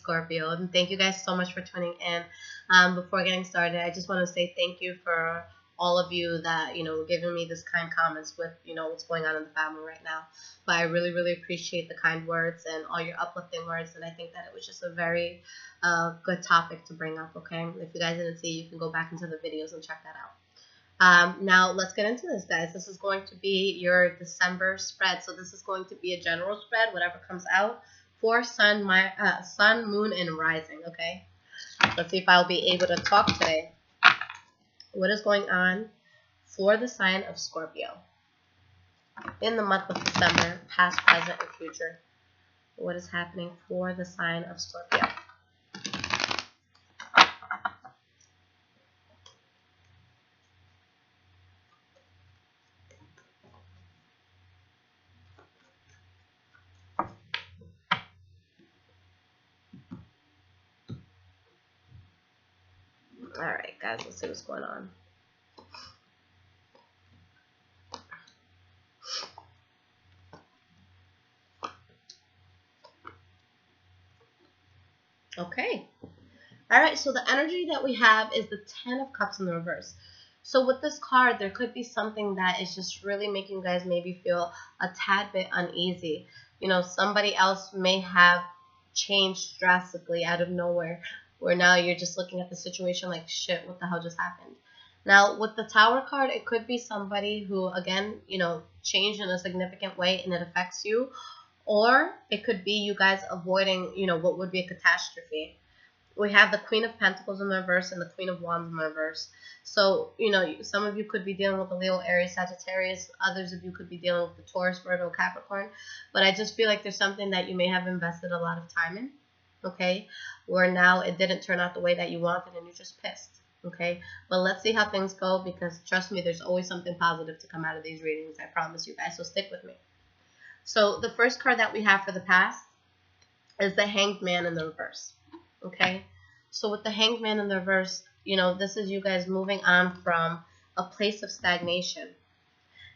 Scorpio. And thank you guys so much for tuning in. Before getting started, I just want to say thank you for all of you that, giving me this kind comments with, what's going on in the family right now. But I really, really appreciate the kind words and all your uplifting words. And I think that it was just a very good topic to bring up, okay? If you guys didn't see, you can go back into the videos and check that out. Now let's get into this, guys. This is going to be your December spread. So this is going to be a general spread, whatever comes out for Sun, Moon, and Rising. Okay. Let's see if I'll be able to talk today. What is going on for the sign of Scorpio in the month of December, past, present, and future? What is happening for the sign of Scorpio? Alright, guys, let's see what's going on. Okay. Alright, so the energy that we have is the Ten of Cups in the reverse. So with this card, there could be something that is just really making you guys maybe feel a tad bit uneasy. Somebody else may have changed drastically out of nowhere, where now you're just looking at the situation like, shit, what the hell just happened? Now, with the Tower card, it could be somebody who, again, changed in a significant way and it affects you. Or it could be you guys avoiding, what would be a catastrophe. We have the Queen of Pentacles in the reverse and the Queen of Wands in the reverse. So, some of you could be dealing with the Leo, Aries, Sagittarius. Others of you could be dealing with the Taurus, Virgo, Capricorn. But I just feel like there's something that you may have invested a lot of time in, okay, where now it didn't turn out the way that you wanted and you're just pissed, okay? But let's see how things go, because trust me, there's always something positive to come out of these readings. I promise you guys, so stick with me. So the first card that we have for the past is the Hanged Man in the reverse, okay? So with the Hanged Man in the reverse, this is you guys moving on from a place of stagnation.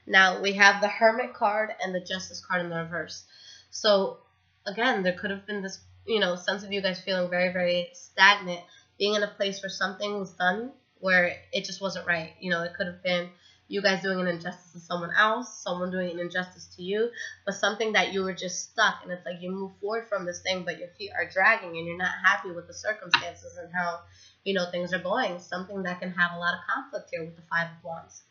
Now, we have the Hermit card and the Justice card in the reverse. So, again, there could have been this, sense of you guys feeling very, very stagnant, being in a place where something was done where it just wasn't right. It could have been you guys doing an injustice to someone else, someone doing an injustice to you, but something that you were just stuck, and it's like you move forward from this thing, but your feet are dragging, and you're not happy with the circumstances and how, things are going. Something that can have a lot of conflict here with the Five of Wands.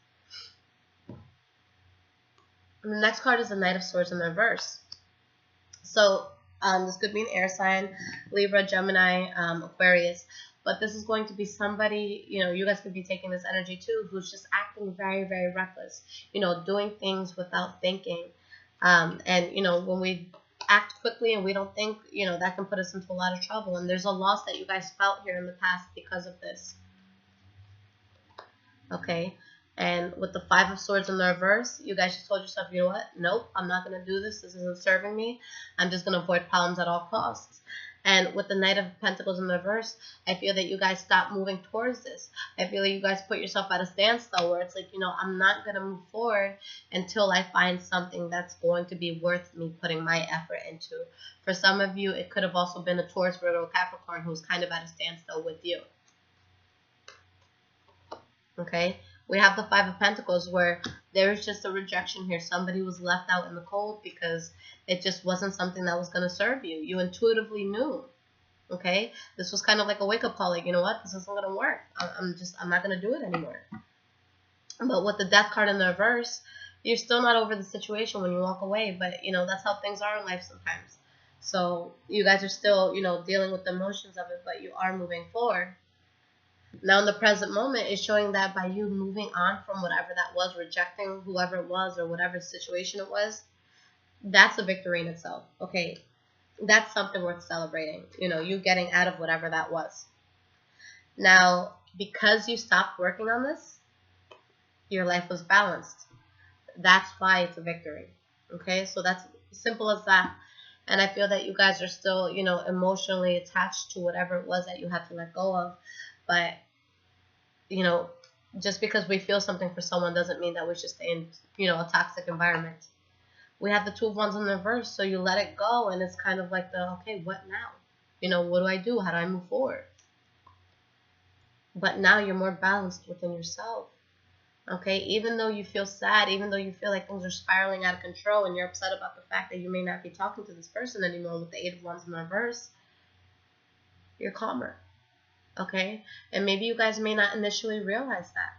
And the next card is the Knight of Swords in the reverse. So this could be an air sign, Libra, Gemini, Aquarius. But this is going to be somebody, you guys could be taking this energy too, who's just acting very, very reckless, doing things without thinking. And, when we act quickly and we don't think, that can put us into a lot of trouble. And there's a loss that you guys felt here in the past because of this. Okay. And with the Five of Swords in the reverse, you guys just told yourself, you know what? Nope, I'm not going to do this. This isn't serving me. I'm just going to avoid problems at all costs. And with the Knight of Pentacles in the reverse, I feel that you guys stop moving towards this. I feel like you guys put yourself at a standstill where it's like, I'm not going to move forward until I find something that's going to be worth me putting my effort into. For some of you, it could have also been a Taurus, Virgo, Capricorn who's kind of at a standstill with you. Okay? We have the Five of Pentacles where there's just a rejection here. Somebody was left out in the cold because it just wasn't something that was going to serve you. You intuitively knew. Okay? This was kind of like a wake-up call. Like, you know what? This isn't going to work. I'm not going to do it anymore. But with the Death card in the reverse, you're still not over the situation when you walk away. But, that's how things are in life sometimes. So you guys are still, dealing with the emotions of it, but you are moving forward. Now, in the present moment, it's showing that by you moving on from whatever that was, rejecting whoever it was or whatever situation it was, that's a victory in itself. Okay, that's something worth celebrating. You getting out of whatever that was. Now, because you stopped working on this, your life was balanced. That's why it's a victory. Okay, so that's simple as that. And I feel that you guys are still, emotionally attached to whatever it was that you had to let go of. But, just because we feel something for someone doesn't mean that we should stay in, a toxic environment. We have the Two of Wands in the reverse, so you let it go, and it's kind of like okay, what now? You know, what do I do? How do I move forward? But now you're more balanced within yourself. Okay, even though you feel sad, even though you feel like things are spiraling out of control and you're upset about the fact that you may not be talking to this person anymore with the Eight of Wands in reverse, you're calmer. Okay, and maybe you guys may not initially realize that,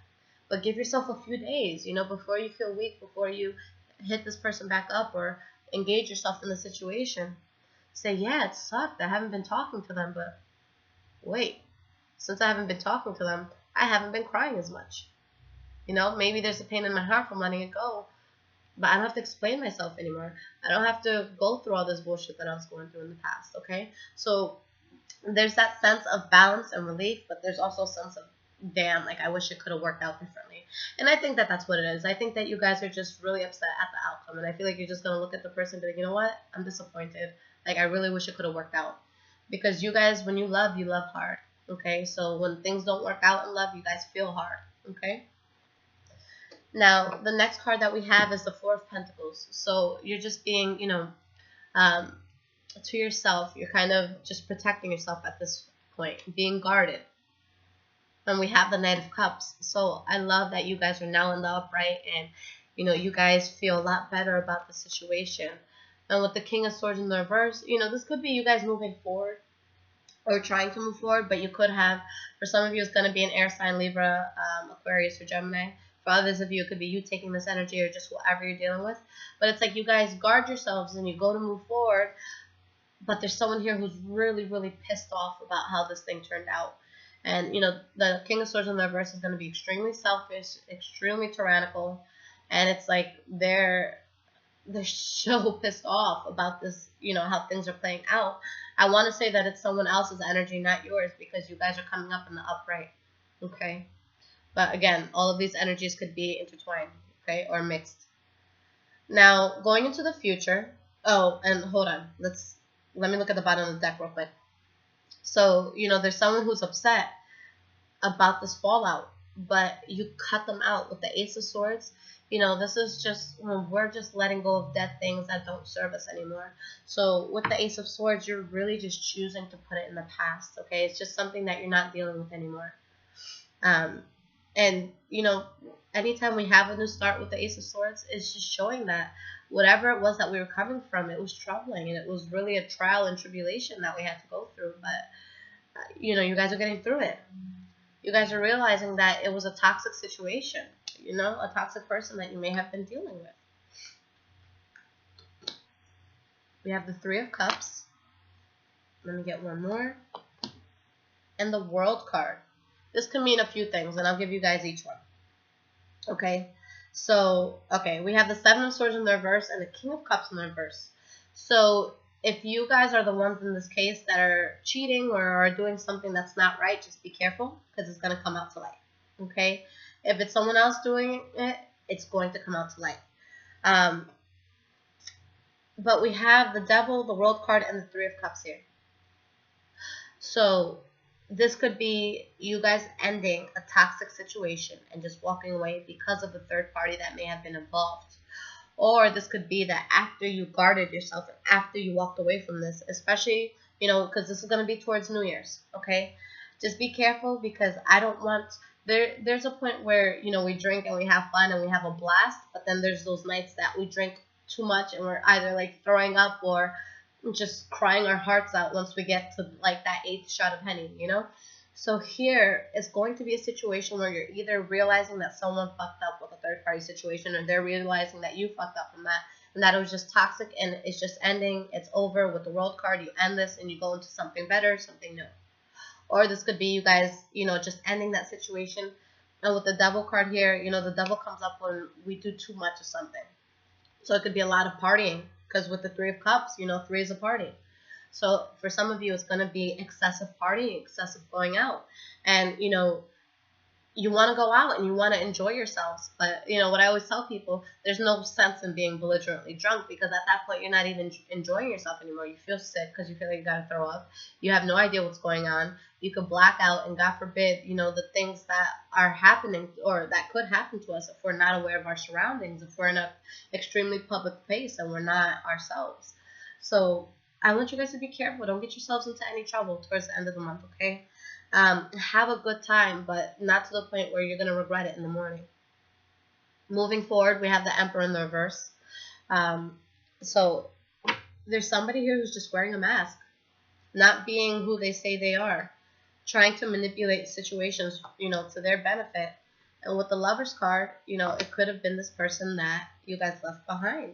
but give yourself a few days, you know, before you feel weak, before you hit this person back up or engage yourself in the situation. Say, yeah, it sucked, I haven't been talking to them, but wait, since I haven't been talking to them, I haven't been crying as much. You know, maybe there's a pain in my heart from letting it go, but I don't have to explain myself anymore. I don't have to go through all this bullshit that I was going through in the past, okay? So there's that sense of balance and relief, but there's also a sense of, damn, like I wish it could have worked out differently. And I think that that's what it is. I think that you guys are just really upset at the outcome, and I feel like you're just going to look at the person and be like, you know what? I'm disappointed. Like, I really wish it could have worked out. Because you guys, when you love hard, okay? So when things don't work out in love, you guys feel hard, okay? Now, the next card that we have is the Four of Pentacles. So you're just being, you know, to yourself. You're kind of just protecting yourself at this point, being guarded. And we have the Knight of Cups. So I love that you guys are now in the upright and, you know, you guys feel a lot better about the situation. And with the King of Swords in the reverse, you know, this could be you guys moving forward or trying to move forward, but you could have, for some of you, it's going to be an air sign, Libra, Aquarius, or Gemini. For others of you, it could be you taking this energy or just whatever you're dealing with. But it's like you guys guard yourselves and you go to move forward, but there's someone here who's really, really pissed off about how this thing turned out. And, you know, the King of Swords in the reverse is going to be extremely selfish, extremely tyrannical. And it's like they're so pissed off about this, you know, how things are playing out. I want to say that it's someone else's energy, not yours, because you guys are coming up in the upright. Okay? But again, all of these energies could be intertwined, okay, or mixed. Now, going into the future. Oh, and hold on. Let me look at the bottom of the deck real quick. So, you know, there's someone who's upset about this fallout, but you cut them out with the Ace of Swords. You know, this is just, we're just letting go of dead things that don't serve us anymore. So with the Ace of Swords, you're really just choosing to put it in the past, okay? It's just something that you're not dealing with anymore. And, you know, anytime we have a new start with the Ace of Swords, it's just showing that whatever it was that we were coming from, it was troubling, and it was really a trial and tribulation that we had to go through. But, you know, you guys are getting through it. You guys are realizing that it was a toxic situation, you know, a toxic person that you may have been dealing with. We have the Three of Cups. Let me get one more. And the World card. This can mean a few things, and I'll give you guys each one. Okay? So, okay, we have the Seven of Swords in the reverse and the King of Cups in the reverse. So, if you guys are the ones in this case that are cheating or are doing something that's not right, just be careful, because it's going to come out to light. Okay? If it's someone else doing it, it's going to come out to light. But we have the Devil, the World card, and the Three of Cups here. So, this could be you guys ending a toxic situation and just walking away because of the third party that may have been involved. Or this could be that after you guarded yourself and after you walked away from this, especially, you know, because this is going to be towards New Year's, okay? Just be careful, because I don't want, there's a point where, you know, we drink and we have fun and we have a blast, but then there's those nights that we drink too much and we're either like throwing up or just crying our hearts out once we get to like that 8th shot of Henny, you know? So here it's going to be a situation where you're either realizing that someone fucked up with a third party situation, or they're realizing that you fucked up from that and that it was just toxic and it's just ending. It's over. With the World card, you end this and you go into something better, something new. Or this could be you guys, you know, just ending that situation. And with the Devil card here, you know, the Devil comes up when we do too much of something. So it could be a lot of partying, because with the Three of Cups, you know, 3 is a party. So for some of you, it's going to be excessive partying, excessive going out. And, you know, you want to go out and you want to enjoy yourselves. But, you know, what I always tell people, there's no sense in being belligerently drunk, because at that point, you're not even enjoying yourself anymore. You feel sick because you feel like you got to throw up. You have no idea what's going on. You could black out, and God forbid, you know, the things that are happening or that could happen to us if we're not aware of our surroundings, if we're in an extremely public place and we're not ourselves. So I want you guys to be careful. Don't get yourselves into any trouble towards the end of the month, okay? Have a good time, but not to the point where you're going to regret it in the morning. Moving forward, we have the Emperor in the reverse. So there's somebody here who's just wearing a mask, not being who they say they are, trying to manipulate situations, to their benefit. And with the Lover's card, it could have been this person that you guys left behind,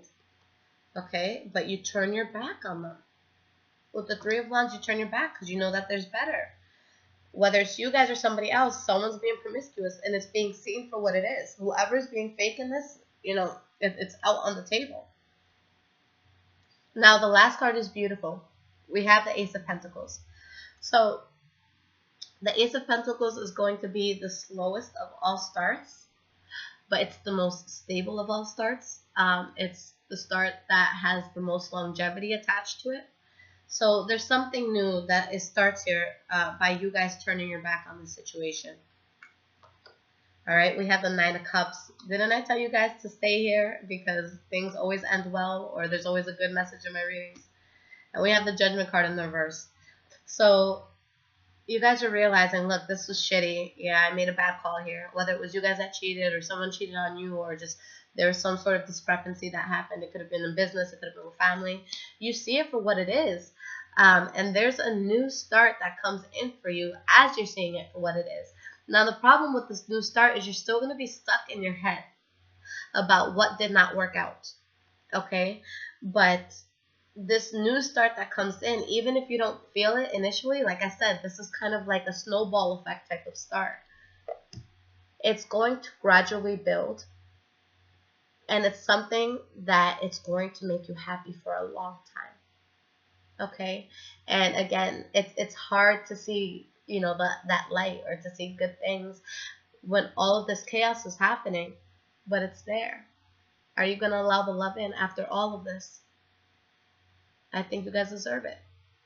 okay? But you turn your back on them. With the Three of Wands, you turn your back because you know that there's better. Whether it's you guys or somebody else, someone's being promiscuous, and it's being seen for what it is. Whoever's being fake in this, it's out on the table. Now, the last card is beautiful. We have the Ace of Pentacles. So, the Ace of Pentacles is going to be the slowest of all starts, but it's the most stable of all starts. It's the start that has the most longevity attached to it. So there's something new that starts here by you guys turning your back on the situation. All right, we have the Nine of Cups. Didn't I tell you guys to stay here because things always end well, or there's always a good message in my readings? And we have the Judgment card in the reverse. So you guys are realizing, look, this was shitty. Yeah, I made a bad call here. Whether it was you guys that cheated or someone cheated on you, or just there was some sort of discrepancy that happened. It could have been in business. It could have been with family. You see it for what it is. And there's a new start that comes in for you as you're seeing it for what it is. Now, the problem with this new start is you're still going to be stuck in your head about what did not work out. Okay? But this new start that comes in, even if you don't feel it initially, like I said, this is kind of like a snowball effect type of start. It's going to gradually build. And it's something that it's going to make you happy for a long time. Okay? And again, it's hard to see, that light, or to see good things when all of this chaos is happening, but it's there. Are you going to allow the love in after all of this? I think you guys deserve it,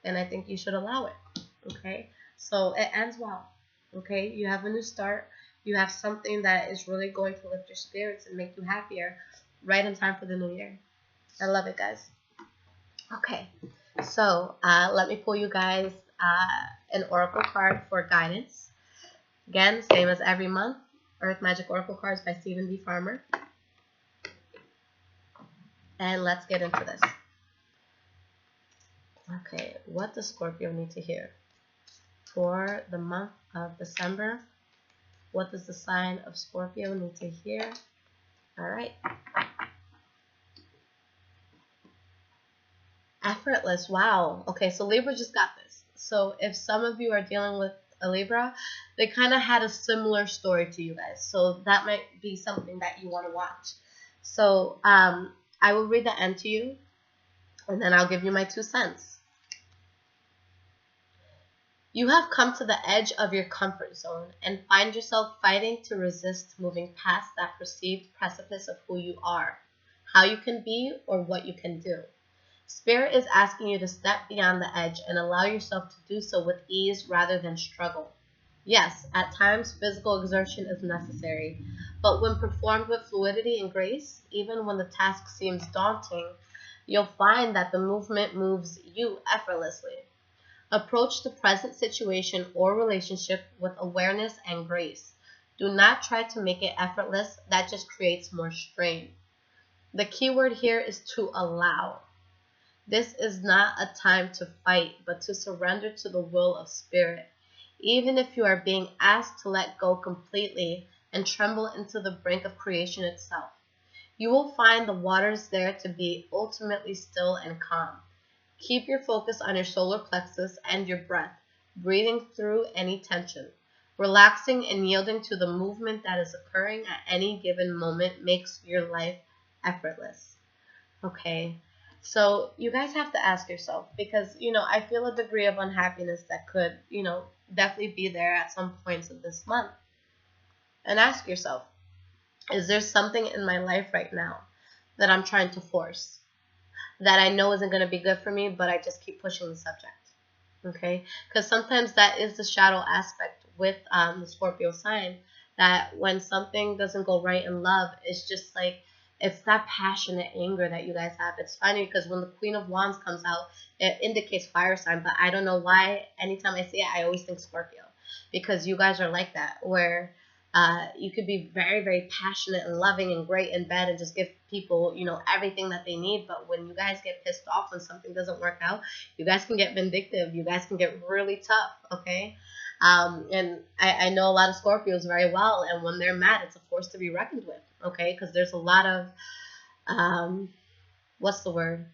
and I think you should allow it. Okay? So it ends well. Okay? You have a new start. You have something that is really going to lift your spirits and make you happier right in time for the new year. I love it, guys. Okay, so let me pull you guys an oracle card for guidance. Again, same as every month. Earth Magic Oracle cards by Stephen D. Farmer. And let's get into this. Okay, what does Scorpio need to hear? For the month of December, what does the sign of Scorpio need to hear? All right. Effortless. Wow. Okay, so Libra just got this. So if some of you are dealing with a Libra, they kind of had a similar story to you guys. So that might be something that you want to watch. So I will read the end to you, and then I'll give you my 2 cents. You have come to the edge of your comfort zone and find yourself fighting to resist moving past that perceived precipice of who you are, how you can be, or what you can do. Spirit is asking you to step beyond the edge and allow yourself to do so with ease rather than struggle. Yes, at times physical exertion is necessary, but when performed with fluidity and grace, even when the task seems daunting, you'll find that the movement moves you effortlessly. Approach the present situation or relationship with awareness and grace. Do not try to make it effortless. That just creates more strain. The key word here is to allow. This is not a time to fight, but to surrender to the will of Spirit. Even if you are being asked to let go completely and tremble into the brink of creation itself, you will find the waters there to be ultimately still and calm. Keep your focus on your solar plexus and your breath, breathing through any tension. Relaxing and yielding to the movement that is occurring at any given moment makes your life effortless. Okay? So you guys have to ask yourself, because, I feel a degree of unhappiness that could, definitely be there at some points of this month. And ask yourself, is there something in my life right now that I'm trying to force, that I know isn't going to be good for me, but I just keep pushing the subject? Okay? Because sometimes that is the shadow aspect with the Scorpio sign, that when something doesn't go right in love, it's just like, It's that passionate anger that you guys have. It's funny because when the Queen of Wands comes out, it indicates fire sign, but I don't know why anytime I see it, I always think Scorpio, because you guys are like that, where you could be very, very passionate and loving and great in bed and just give people, you know, everything that they need. But when you guys get pissed off when something doesn't work out, you guys can get vindictive. You guys can get really tough, okay? And I know a lot of Scorpios very well, and when they're mad, it's a force to be reckoned with, okay? Because there's a lot of, what's the word?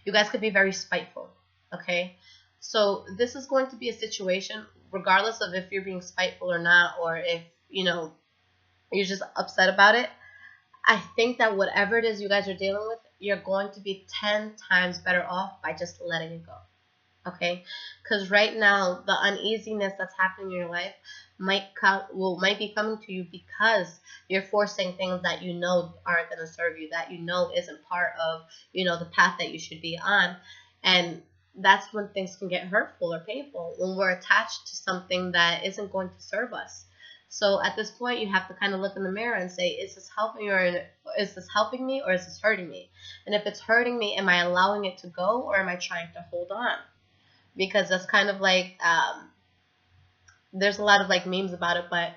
You guys could be very spiteful, okay? So this is going to be a situation, regardless of if you're being spiteful or not, or if, you know, you're just upset about it. I think that whatever it is you guys are dealing with, you're going to be 10 times better off by just letting it go. Okay, because right now the uneasiness that's happening in your life might be coming to you because you're forcing things that you know aren't going to serve you, that you know isn't part of, you know, the path that you should be on. And that's when things can get hurtful or painful, when we're attached to something that isn't going to serve us. So at this point, you have to kind of look in the mirror and say, is this helping, or is this helping me, or is this hurting me? And if it's hurting me, am I allowing it to go, or am I trying to hold on? Because that's kind of like, there's a lot of like memes about it, but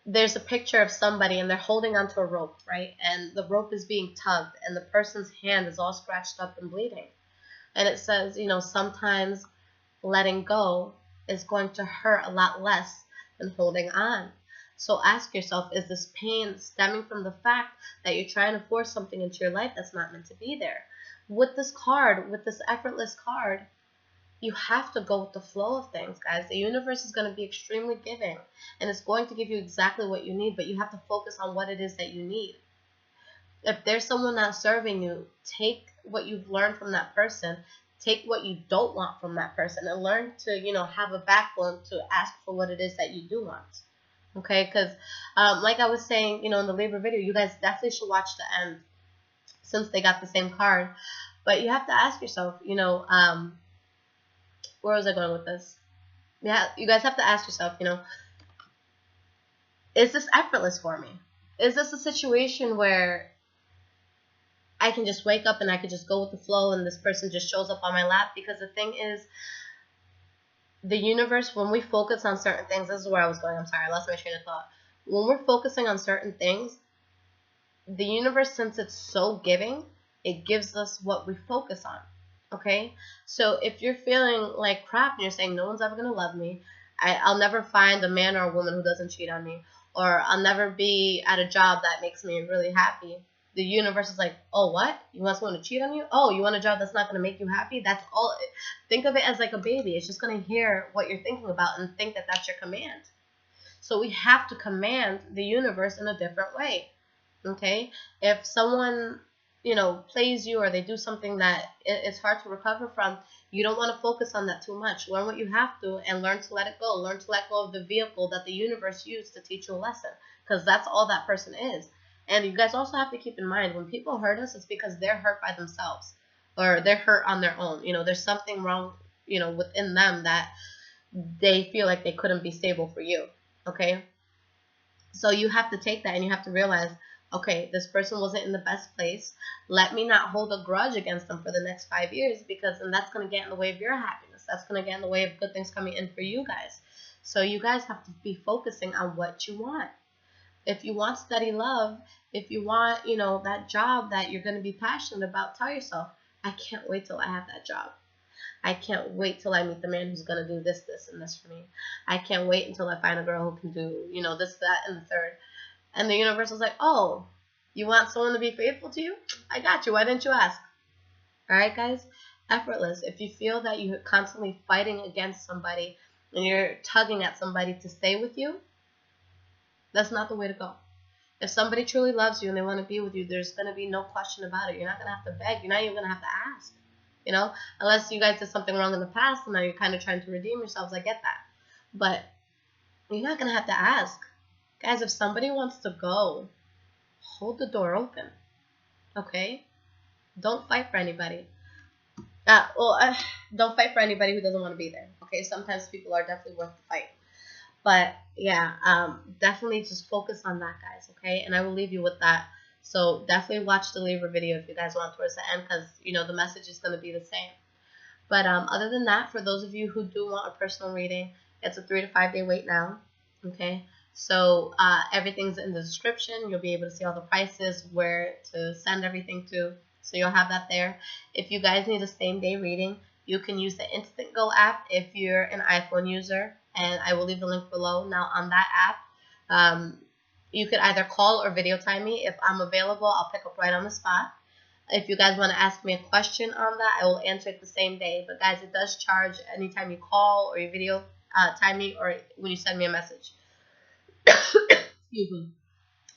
there's a picture of somebody and they're holding onto a rope, right? And the rope is being tugged and the person's hand is all scratched up and bleeding. And it says, you know, sometimes letting go is going to hurt a lot less than holding on. So ask yourself, is this pain stemming from the fact that you're trying to force something into your life that's not meant to be there? With this card, with this effortless card, you have to go with the flow of things, guys. The universe is going to be extremely giving, and it's going to give you exactly what you need, but you have to focus on what it is that you need. If there's someone not serving you, take what you've learned from that person, take what you don't want from that person, and learn to, you know, have a backbone to ask for what it is that you do want. Okay, because like I was saying, you know, in the Libra video, you guys definitely should watch the end since they got the same card. But you have to ask yourself, you know, where was I going with this? Yeah, you guys have to ask yourself, you know, is this effortless for me? Is this a situation where I can just wake up and I can just go with the flow and this person just shows up on my lap? Because the thing is, the universe, when we focus on certain things, this is where I was going, I'm sorry, I lost my train of thought. When we're focusing on certain things, the universe, since it's so giving, it gives us what we focus on. Okay, so if you're feeling like crap and you're saying no one's ever going to love me, I'll never find a man or a woman who doesn't cheat on me, or I'll never be at a job that makes me really happy, the universe is like, oh, what? You want someone to cheat on you? Oh, you want a job that's not going to make you happy? That's all. Think of it as like a baby. It's just going to hear what you're thinking about and think that that's your command. So we have to command the universe in a different way. Okay, if someone, you know, plays you or they do something that it's hard to recover from, you don't want to focus on that too much. Learn what you have to and learn to let it go. Learn to let go of the vehicle that the universe used to teach you a lesson, because that's all that person is. And you guys also have to keep in mind, when people hurt us, it's because they're hurt by themselves or they're hurt on their own. You know, there's something wrong, you know, within them that they feel like they couldn't be stable for you. Okay, so you have to take that and you have to realize, okay, this person wasn't in the best place. Let me not hold a grudge against them for the next 5 years, because then that's going to get in the way of your happiness. That's going to get in the way of good things coming in for you guys. So you guys have to be focusing on what you want. If you want steady love, if you want, you know, that job that you're going to be passionate about, tell yourself, I can't wait till I have that job. I can't wait till I meet the man who's going to do this, this, and this for me. I can't wait until I find a girl who can do, you know, this, that, and the third. And the universe is like, oh, you want someone to be faithful to you? I got you. Why didn't you ask? All right, guys? Effortless. If you feel that you're constantly fighting against somebody and you're tugging at somebody to stay with you, that's not the way to go. If somebody truly loves you and they want to be with you, there's going to be no question about it. You're not going to have to beg. You're not even going to have to ask. You know, unless you guys did something wrong in the past and now you're kind of trying to redeem yourselves. I get that. But you're not going to have to ask. Guys, if somebody wants to go, hold the door open. Okay? Don't fight for anybody. Don't fight for anybody who doesn't want to be there. Okay? Sometimes people are definitely worth the fight. But yeah, definitely just focus on that, guys. Okay? And I will leave you with that. So definitely watch the Libra video if you guys want towards the end, because, you know, the message is going to be the same. But other than that, for those of you who do want a personal reading, it's a 3 to 5 day wait now. Okay, so everything's in the description. You'll be able to see all the prices, where to send everything to. So you'll have that there. If you guys need a same day reading, you can use the InstantGo app if you're an iPhone user, and I will leave the link below. Now on that app, you could either call or video time me. If I'm available, I'll pick up right on the spot. If you guys want to ask me a question on that, I will answer it the same day. But guys, it does charge anytime you call or you video time me, or when you send me a message. Excuse me.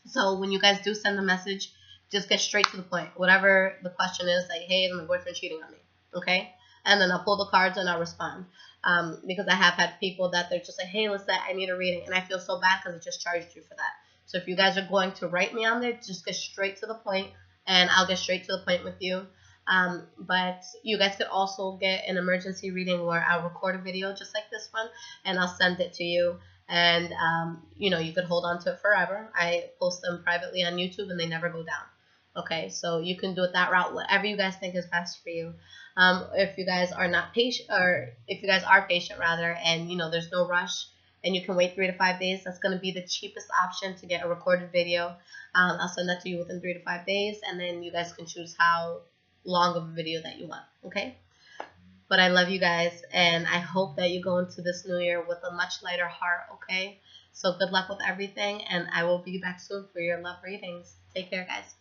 So when you guys do send the message, just get straight to the point. Whatever the question is, like, hey, is my boyfriend cheating on me? Okay? And then I'll pull the cards and I'll respond. Because I have had people that they're just like, hey, Lissette, I need a reading. And I feel so bad because I just charged you for that. So if you guys are going to write me on there, just get straight to the point, and I'll get straight to the point with you. But you guys could also get an emergency reading where I'll record a video just like this one, and I'll send it to you. And, you know, you could hold on to it forever. I post them privately on YouTube, and they never go down. Okay, so you can do it that route, whatever you guys think is best for you. If you guys are not patient, or if you guys are patient, rather, and, you know, there's no rush, and you can wait 3 to 5 days, that's going to be the cheapest option to get a recorded video. I'll send that to you within 3 to 5 days, and then you guys can choose how long of a video that you want, okay? But I love you guys, and I hope that you go into this new year with a much lighter heart, okay? So good luck with everything, and I will be back soon for your love readings. Take care, guys.